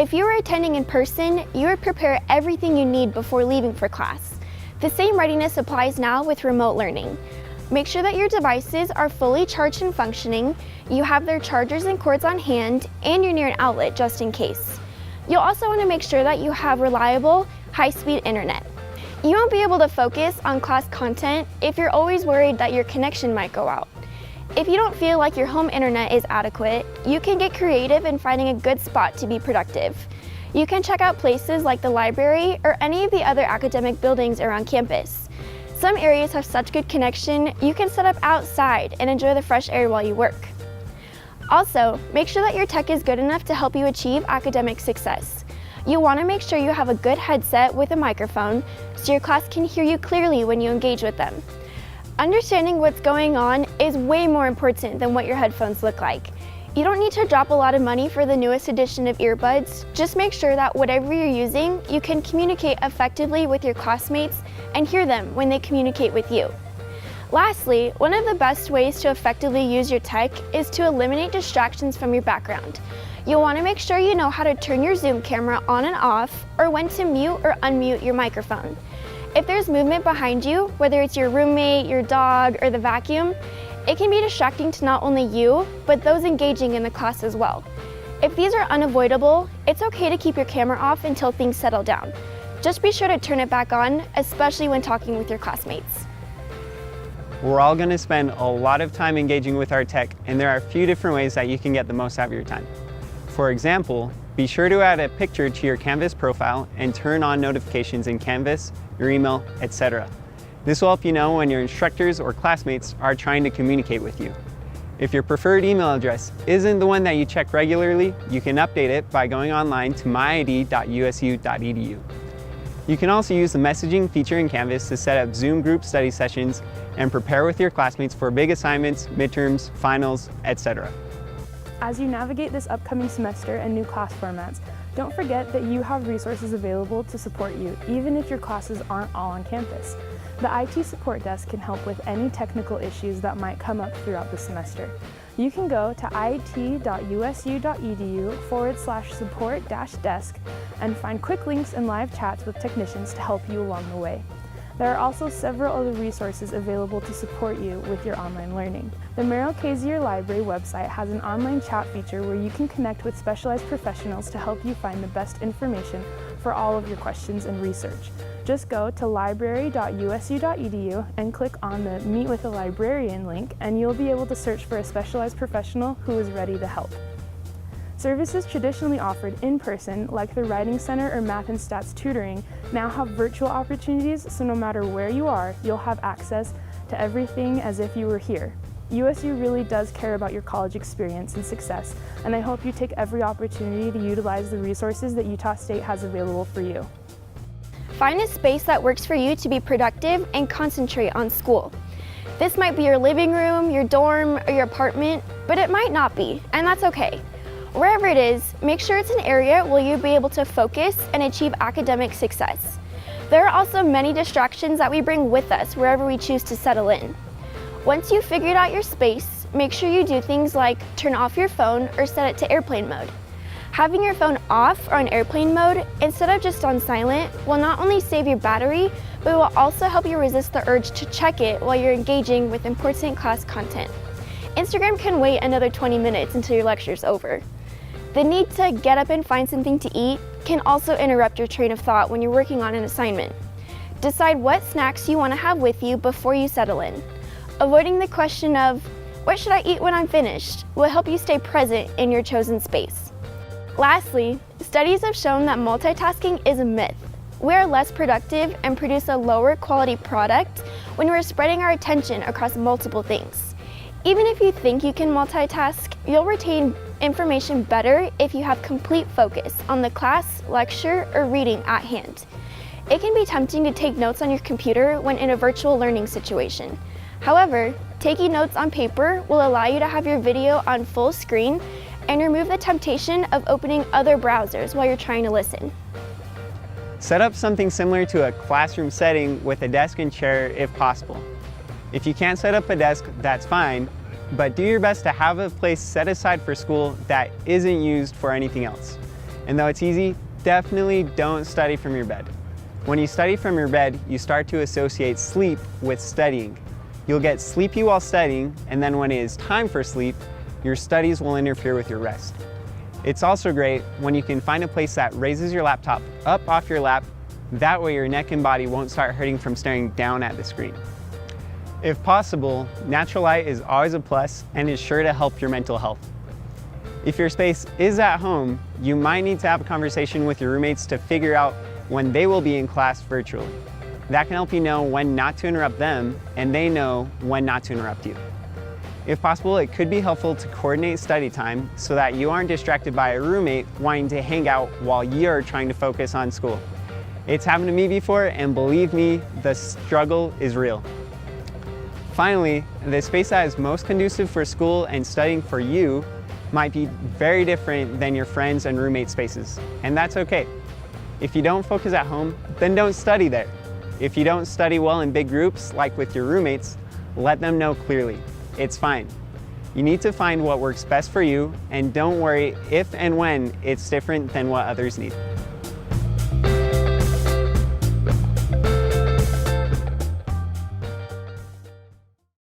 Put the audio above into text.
If you are attending in person, you would prepare everything you need before leaving for class. The same readiness applies now with remote learning. Make sure that your devices are fully charged and functioning, you have their chargers and cords on hand, and you're near an outlet just in case. You'll also want to make sure that you have reliable, high-speed internet. You won't be able to focus on class content if you're always worried that your connection might go out. If you don't feel like your home internet is adequate, you can get creative in finding a good spot to be productive. You can check out places like the library or any of the other academic buildings around campus. Some areas have such good connection, you can set up outside and enjoy the fresh air while you work. Also, make sure that your tech is good enough to help you achieve academic success. You'll want to make sure you have a good headset with a microphone so your class can hear you clearly when you engage with them. Understanding what's going on is way more important than what your headphones look like. You don't need to drop a lot of money for the newest edition of earbuds, just make sure that whatever you're using, you can communicate effectively with your classmates and hear them when they communicate with you. Lastly, one of the best ways to effectively use your tech is to eliminate distractions from your background. You'll want to make sure you know how to turn your Zoom camera on and off, or when to mute or unmute your microphone. If there's movement behind you, whether it's your roommate, your dog, or the vacuum, it can be distracting to not only you, but those engaging in the class as well. If these are unavoidable, it's okay to keep your camera off until things settle down. Just be sure to turn it back on, especially when talking with your classmates. We're all going to spend a lot of time engaging with our tech, and there are a few different ways that you can get the most out of your time. For example, be sure to add a picture to your Canvas profile and turn on notifications in Canvas, your email, etc. This will help you know when your instructors or classmates are trying to communicate with you. If your preferred email address isn't the one that you check regularly, you can update it by going online to myid.usu.edu. You can also use the messaging feature in Canvas to set up Zoom group study sessions and prepare with your classmates for big assignments, midterms, finals, etc. As you navigate this upcoming semester and new class formats, don't forget that you have resources available to support you, even if your classes aren't all on campus. The IT support desk can help with any technical issues that might come up throughout the semester. You can go to it.usu.edu/support-desk and find quick links and live chats with technicians to help you along the way. There are also several other resources available to support you with your online learning. The Merrill Kayser Library website has an online chat feature where you can connect with specialized professionals to help you find the best information for all of your questions and research. Just go to library.usu.edu and click on the Meet with a Librarian link, and you'll be able to search for a specialized professional who is ready to help. Services traditionally offered in person, like the Writing Center or Math and Stats tutoring, now have virtual opportunities, so no matter where you are, you'll have access to everything as if you were here. USU really does care about your college experience and success, and I hope you take every opportunity to utilize the resources that Utah State has available for you. Find a space that works for you to be productive and concentrate on school. This might be your living room, your dorm, or your apartment, but it might not be, and that's okay. Wherever it is, make sure it's an area where you'll be able to focus and achieve academic success. There are also many distractions that we bring with us wherever we choose to settle in. Once you've figured out your space, make sure you do things like turn off your phone or set it to airplane mode. Having your phone off or on airplane mode instead of just on silent will not only save your battery, but will also help you resist the urge to check it while you're engaging with important class content. Instagram can wait another 20 minutes until your lecture's over. The need to get up and find something to eat can also interrupt your train of thought when you're working on an assignment. Decide what snacks you want to have with you before you settle in. Avoiding the question of, what should I eat when I'm finished, will help you stay present in your chosen space. Lastly, studies have shown that multitasking is a myth. We are less productive and produce a lower quality product when we're spreading our attention across multiple things. Even if you think you can multitask, you'll retain information better if you have complete focus on the class, lecture, or reading at hand. It can be tempting to take notes on your computer when in a virtual learning situation. However, taking notes on paper will allow you to have your video on full screen and remove the temptation of opening other browsers while you're trying to listen. Set up something similar to a classroom setting with a desk and chair if possible. If you can't set up a desk, that's fine, but do your best to have a place set aside for school that isn't used for anything else. And though it's easy, definitely don't study from your bed. When you study from your bed, you start to associate sleep with studying. You'll get sleepy while studying, and then when it is time for sleep, your studies will interfere with your rest. It's also great when you can find a place that raises your laptop up off your lap. That way your neck and body won't start hurting from staring down at the screen. If possible, natural light is always a plus and is sure to help your mental health. If your space is at home, you might need to have a conversation with your roommates to figure out when they will be in class virtually. That can help you know when not to interrupt them, and they know when not to interrupt you. If possible, it could be helpful to coordinate study time so that you aren't distracted by a roommate wanting to hang out while you're trying to focus on school. It's happened to me before, and believe me, the struggle is real. Finally, the space that is most conducive for school and studying for you might be very different than your friends and roommate spaces, and that's okay. If you don't focus at home, then don't study there. If you don't study well in big groups, like with your roommates, let them know clearly. It's fine. You need to find what works best for you, and don't worry if and when it's different than what others need.